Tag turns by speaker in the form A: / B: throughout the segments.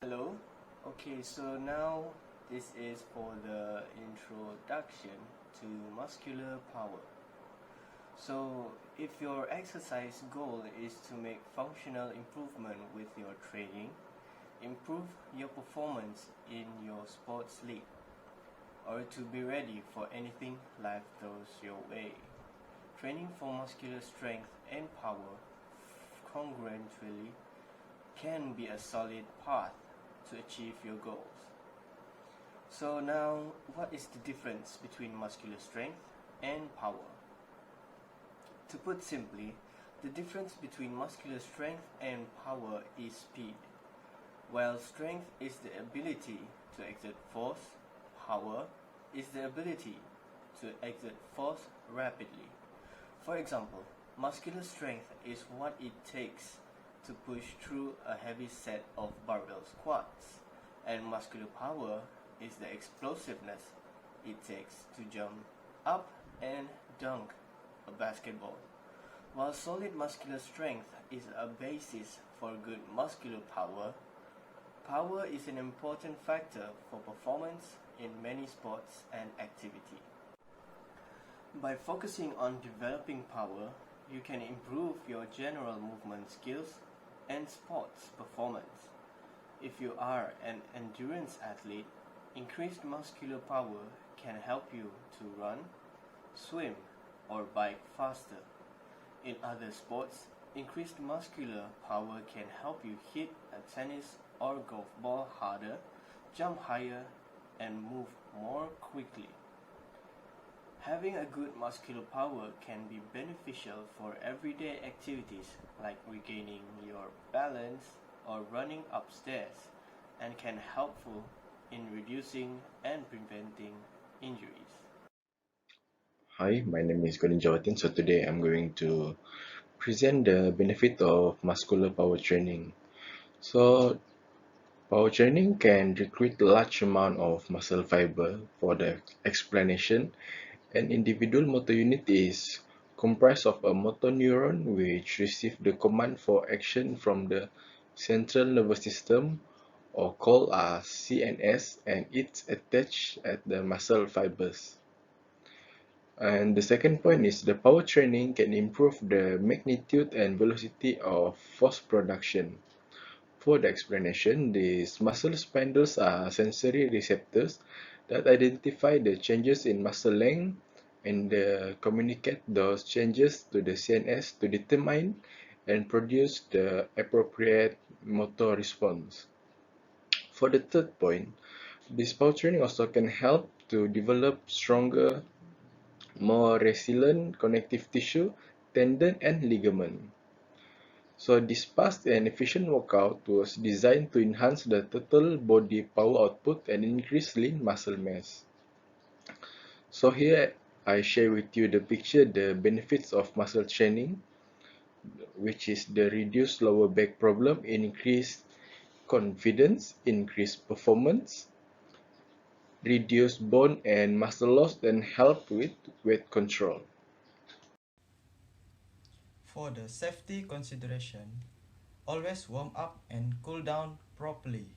A: Hello. Okay, so now this is for the introduction to muscular power. So, if your exercise goal is to make functional improvement with your training, improve your performance in your sports league, or to be ready for anything life throws your way, training for muscular strength and power congruently can be a solid path to achieve your goals. So now, what is the difference between muscular strength and power? To put simply, the difference between muscular strength and power is speed. While strength is the ability to exert force, power is the ability to exert force rapidly. For example, muscular strength is what it takes to push through a heavy set of barbell squats, and muscular power is the explosiveness it takes to jump up and dunk a basketball. While solid muscular strength is a basis for good muscular power, power is an important factor for performance in many sports and activity. By focusing on developing power, you can improve your general movement skills and sports performance. If you are an endurance athlete, increased muscular power can help you to run, swim, or bike faster. In other sports, increased muscular power can help you hit a tennis or golf ball harder, jump higher, and move more quickly. Having a good muscular power can be beneficial for everyday activities like regaining your balance or running upstairs, and can helpful in reducing and preventing injuries.
B: Hi, my name is Gordon Jawatin. So today I'm going to present the benefit of muscular power training. So power training can recruit a large amount of muscle fiber. For the explanation, an individual motor unit is comprised of a motor neuron which receives the command for action from the central nervous system, or called as CNS, and it's attached at the muscle fibers. And the second point is the power training can improve the magnitude and velocity of force production. For the explanation, these muscle spindles are sensory receptors that identify the changes in muscle length and communicate those changes to the CNS to determine and produce the appropriate motor response. For the third point, this power training also can help to develop stronger, more resilient connective tissue, tendon, and ligament. So this fast and efficient workout was designed to enhance the total body power output and increase lean muscle mass. So here I share with you the picture, the benefits of muscle training, which is the reduced lower back problem, increased confidence, increased performance, reduce bone and muscle loss, and help with weight control.
C: For the safety consideration, always warm up and cool down properly.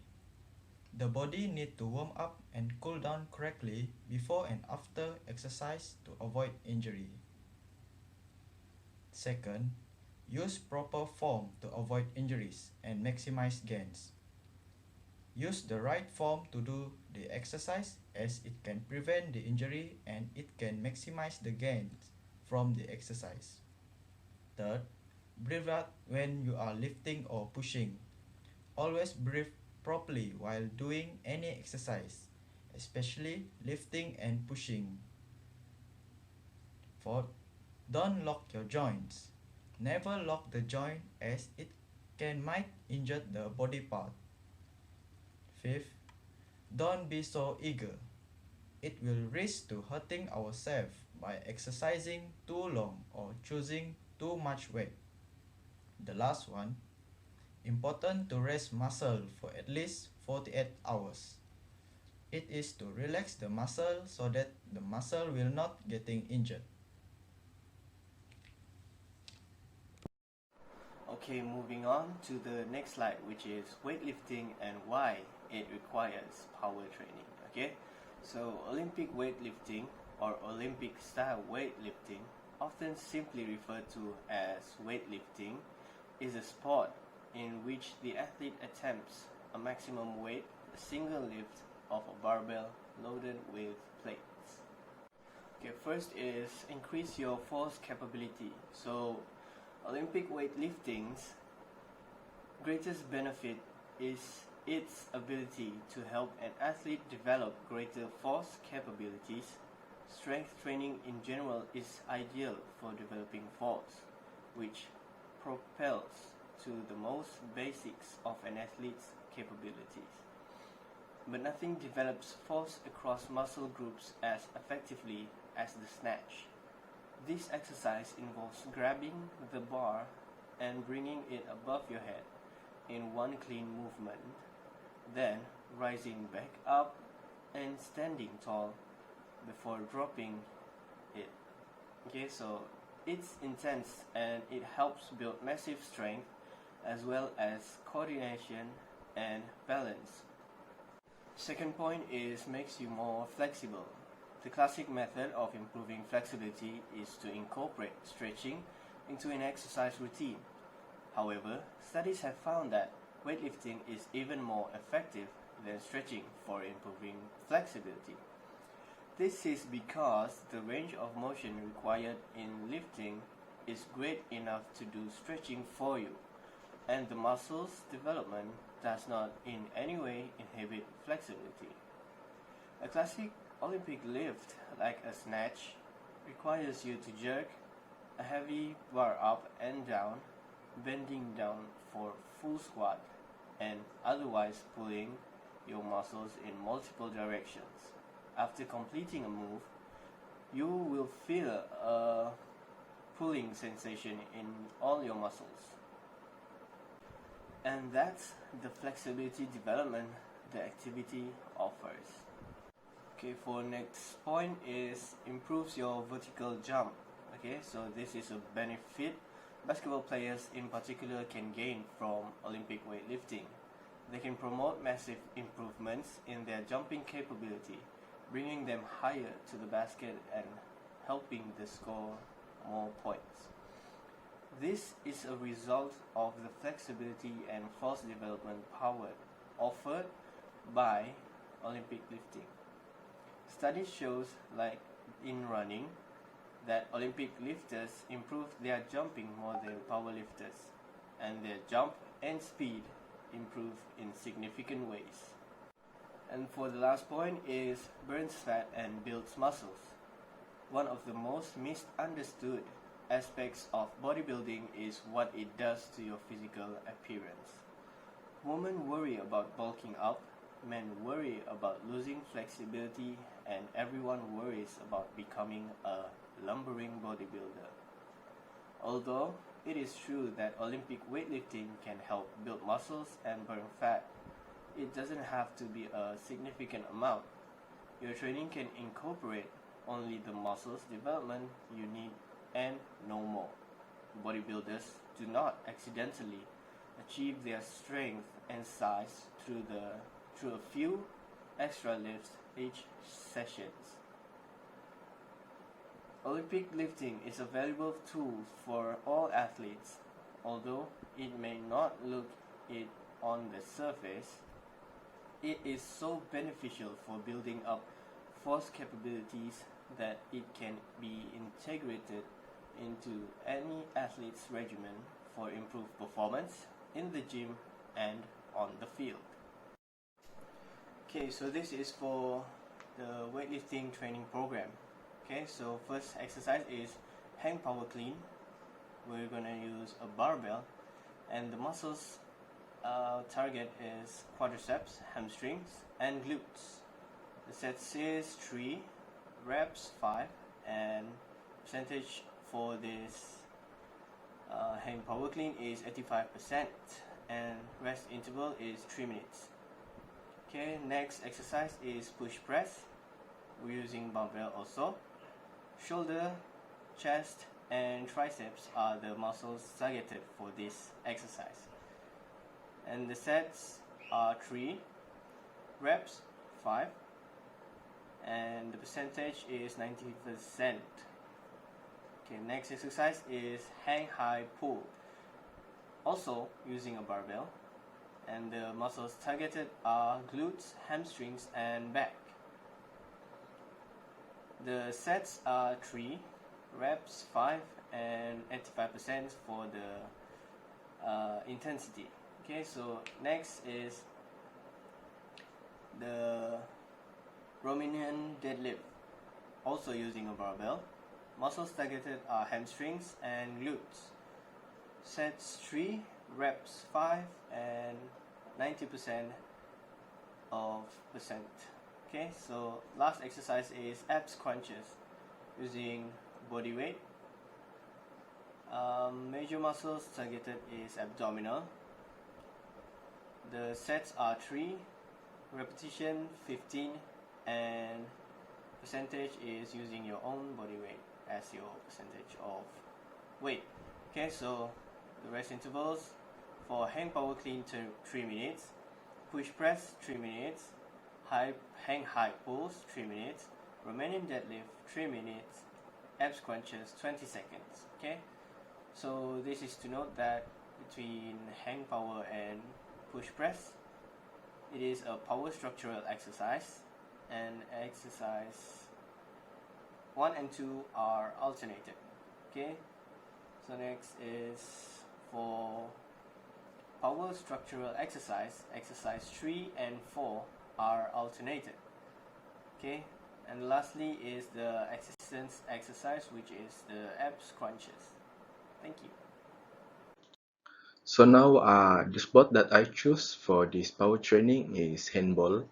C: The body needs to warm up and cool down correctly before and after exercise to avoid injury. Second, use proper form to avoid injuries and maximize gains. Use the right form to do the exercise, as it can prevent the injury and it can maximize the gains from the exercise. Third, breathe out when you are lifting or pushing. Always breathe properly while doing any exercise, especially lifting and pushing. Fourth, don't lock your joints. Never lock the joint, as it might injure the body part. Fifth, don't be so eager. It will risk to hurting ourselves by exercising too long or choosing too much weight. The last one, important to rest muscle for at least 48 hours. It is to relax the muscle so that the muscle will not getting injured.
A: Okay, moving on to the next slide, which is weightlifting and why it requires power training. Okay, so Olympic weightlifting or Olympic style weightlifting, often simply referred to as weightlifting, is a sport in which the athlete attempts a maximum weight, a single lift of a barbell loaded with plates. Okay, first is increase your force capability. So Olympic weightlifting's greatest benefit is its ability to help an athlete develop greater force capabilities. Strength training in general is ideal for developing force, which propels to the most basics of an athlete's capabilities. But nothing develops force across muscle groups as effectively as the snatch. This exercise involves grabbing the bar and bringing it above your head in one clean movement, then rising back up and standing tall before dropping it. Okay, so it's intense and it helps build massive strength as well as coordination and balance. Second point is makes you more flexible. The classic method of improving flexibility is to incorporate stretching into an exercise routine. However, studies have found that weightlifting is even more effective than stretching for improving flexibility. This is because the range of motion required in lifting is great enough to do stretching for you, and the muscle's development does not in any way inhibit flexibility. A classic Olympic lift, like a snatch, requires you to jerk a heavy bar up and down, bending down for full squat, and otherwise pulling your muscles in multiple directions. After completing a move, you will feel a pulling sensation in all your muscles. And that's the flexibility development the activity offers. Okay, for next point is improves your vertical jump. Okay, so this is a benefit basketball players in particular can gain from Olympic weightlifting. They can promote massive improvements in their jumping capability, bringing them higher to the basket and helping them score more points. This is a result of the flexibility and force development power offered by Olympic lifting. Studies shows, like in running, that Olympic lifters improve their jumping more than powerlifters, and their jump and speed improve in significant ways. And for the last point is burns fat and builds muscles. One of the most misunderstood aspects of bodybuilding is what it does to your physical appearance. Women worry about bulking up, men worry about losing flexibility, and everyone worries about becoming a lumbering bodybuilder. Although it is true that Olympic weightlifting can help build muscles and burn fat, it doesn't have to be a significant amount. Your training can incorporate only the muscles development you need and no more. Bodybuilders do not accidentally achieve their strength and size through a few extra lifts each sessions. Olympic lifting is a valuable tool for all athletes, although it may not look it on the surface. It is so beneficial for building up force capabilities that it can be integrated into any athlete's regimen for improved performance in the gym and on the field. Okay, so this is for the weightlifting training program. Okay, so first exercise is hang power clean. We're gonna use a barbell, and the muscles target is quadriceps, hamstrings, and glutes. The set is 3, reps 5, and percentage for this hang power clean is 85%, and rest interval is 3 minutes. Okay, next exercise is push press. We're using barbell also. Shoulder, chest, and triceps are the muscles targeted for this exercise. And the sets are 3, reps 5, and the percentage is 90%. Okay, next exercise is hang high pull, also using a barbell, and the muscles targeted are glutes, hamstrings, and back. The sets are 3, reps 5, and 85% for the intensity. Okay, so next is the Romanian deadlift, also using a barbell. Muscles targeted are hamstrings and glutes. Sets 3, reps 5, and 90% of percent. Okay, so last exercise is abs crunches using body weight. Major muscles targeted is abdominal. The sets are 3, repetition 15, and percentage is using your own body weight as your percentage of weight. Okay, so the rest intervals for hang power clean 3 minutes, push press 3 minutes, hang high pulls 3 minutes, Romanian deadlift 3 minutes, abs crunches 20 seconds. Okay, so this is to note that between hang power and push press, it is a power structural exercise, and exercise 1 and 2 are alternated. Okay, so next is for power structural exercise 3 and 4 are alternated. Okay, and lastly is the existence exercise, which is the abs crunches. Thank you.
B: So now the sport that I choose for this power training is handball.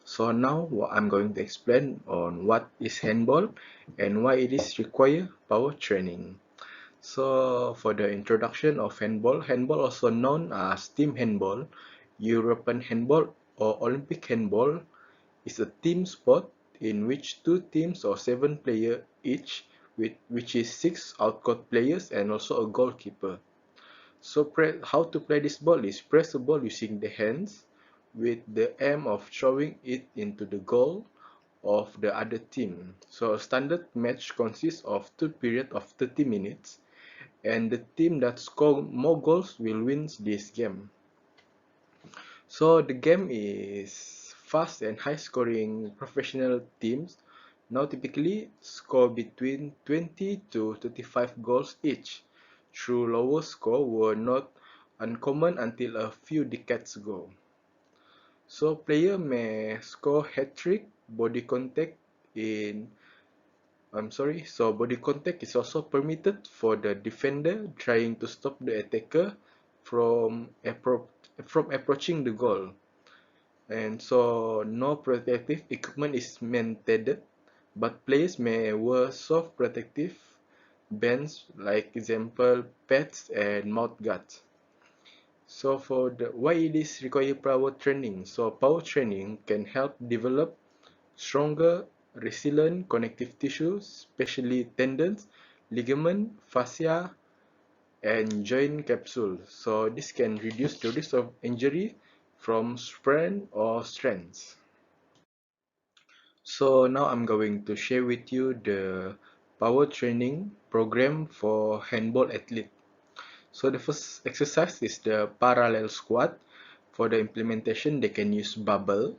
B: So now I'm going to explain on what is handball and why it is require power training. So for the introduction of handball, handball also known as team handball, European handball or Olympic handball, is a team sport in which 2 teams or 7 players each, which is 6 outcourt players and also a goalkeeper. So how to play this ball is press the ball using the hands with the aim of throwing it into the goal of the other team. So a standard match consists of 2 periods of 30 minutes, and the team that score more goals will win this game. So the game is fast and high scoring. Professional teams now typically score between 20 to 35 goals each. True lower score were not uncommon until a few decades ago. So player may score hat-trick, body contact in so body contact is also permitted for the defender trying to stop the attacker from approaching the goal. And so no protective equipment is maintained, but players may wear soft protective bands like example pads and mouth guards. So for the why it is require power training. So power training can help develop stronger, resilient connective tissue, especially tendons, ligament, fascia, and joint capsule. So this can reduce the risk of injury from sprain or strains. So now I'm going to share with you the power training program for handball athlete. So the first exercise is the parallel squat. For the implementation, they can use barbell.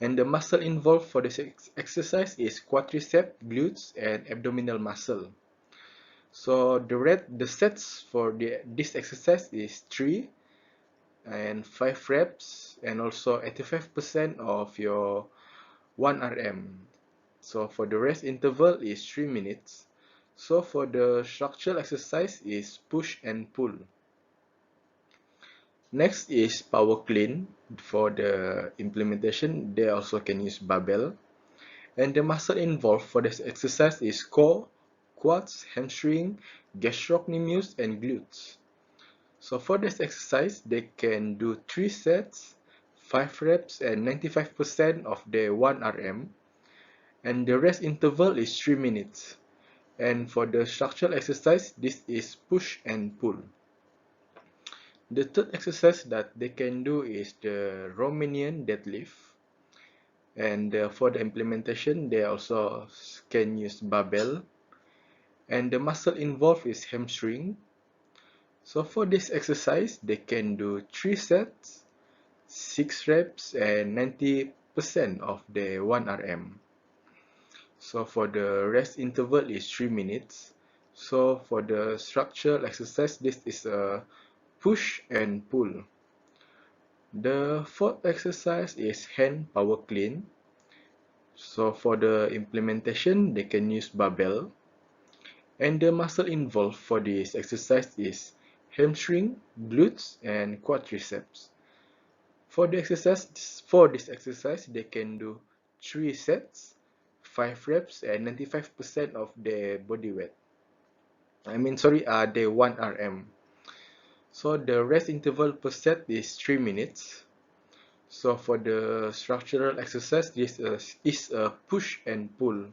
B: And the muscle involved for this exercise is quadriceps, glutes, and abdominal muscle. So the sets for this exercise is 3 and 5 reps, and also 85% of your 1 RM. So for the rest interval is 3 minutes. So for the structural exercise is push and pull. Next is power clean. For the implementation, they also can use barbell. And the muscle involved for this exercise is core, quads, hamstring, gastrocnemius, and glutes. So for this exercise, they can do 3 sets, 5 reps, and 95% of the 1 RM. And the rest interval is 3 minutes. And for the structural exercise, this is push and pull. The third exercise that they can do is the Romanian deadlift. And for the implementation, they also can use barbell. And the muscle involved is hamstring. So for this exercise, they can do 3 sets, 6 reps, and 90% of the 1 RM. So for the rest interval is 3 minutes. So for the structural exercise, this is a push and pull. The fourth exercise is hand power clean. So for the implementation, they can use barbell. And the muscle involved for this exercise is hamstring, glutes, and quadriceps. For this exercise, they can do 3 sets, 5 reps, and 95% of their body weight. The 1 RM. So the rest interval per set is 3 minutes. So for the structural exercise, this is a push and pull.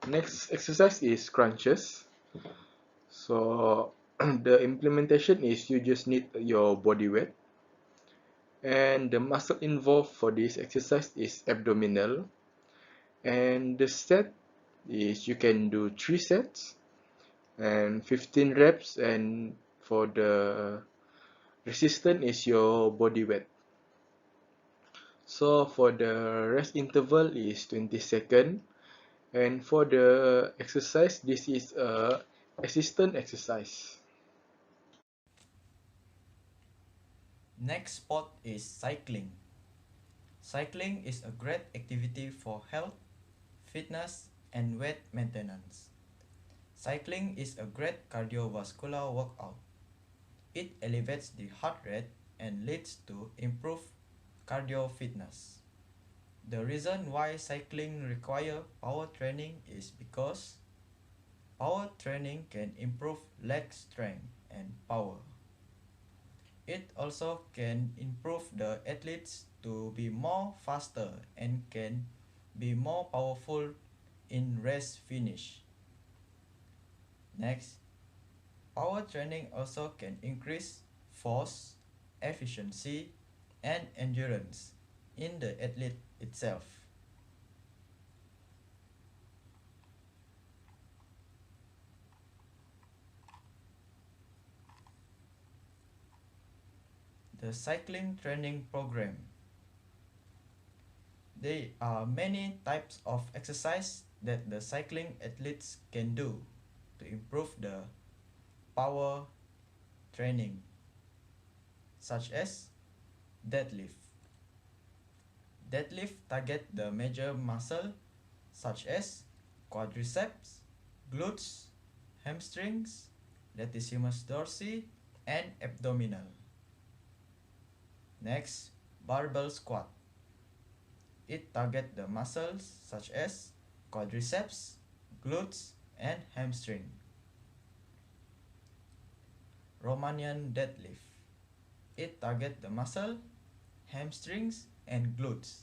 B: Next exercise is crunches. So the implementation is you just need your body weight. And the muscle involved for this exercise is abdominal. And the set is you can do 3 sets and 15 reps, and for the resistance is your body weight. So for the rest interval is 20 seconds, and for the exercise, this is a assistant exercise.
C: Next sport is cycling. Cycling is a great activity for health, fitness, and weight maintenance. Cycling is a great cardiovascular workout. It elevates the heart rate and leads to improved cardio fitness. The reason why cycling requires power training is because power training can improve leg strength and power. It also can improve the athletes to be more faster and can be more powerful in race finish. Next, power training also can increase force, efficiency, and endurance in the athlete itself. The cycling training program. There are many types of exercise that the cycling athletes can do to improve the power training, such as deadlift. Deadlift target the major muscle such as quadriceps, glutes, hamstrings, latissimus dorsi, and abdominal. Next, barbell squat. It targets the muscles such as quadriceps, glutes, and hamstring. Romanian deadlift. It targets the muscle, hamstrings, and glutes.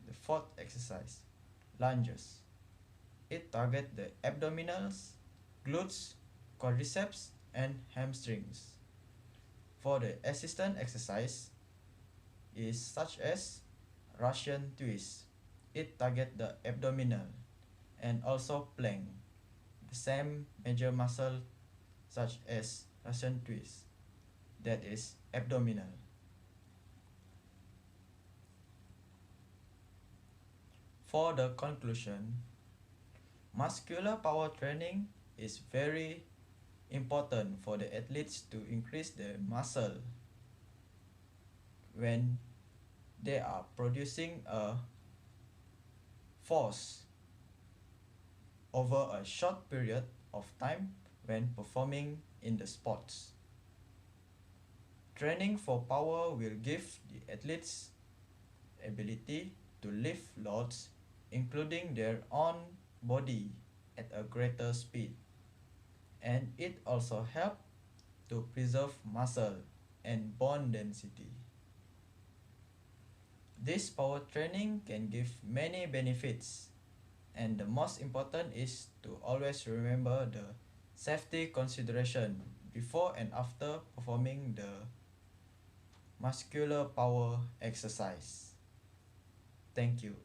C: The fourth exercise, lunges. It targets the abdominals, glutes, quadriceps, and hamstrings. For the assistant exercise is such as Russian twist. It targets the abdominal, and also plank, the same major muscle such as Russian twist, that is abdominal. For the conclusion, muscular power training is very important for the athletes to increase their muscle when they are producing a force over a short period of time when performing in the sports. Training for power will give the athletes ability to lift loads including their own body at a greater speed, and it also helps to preserve muscle and bone density. This power training can give many benefits, And the most important is to always remember the safety consideration before and after performing the muscular power exercise. Thank you.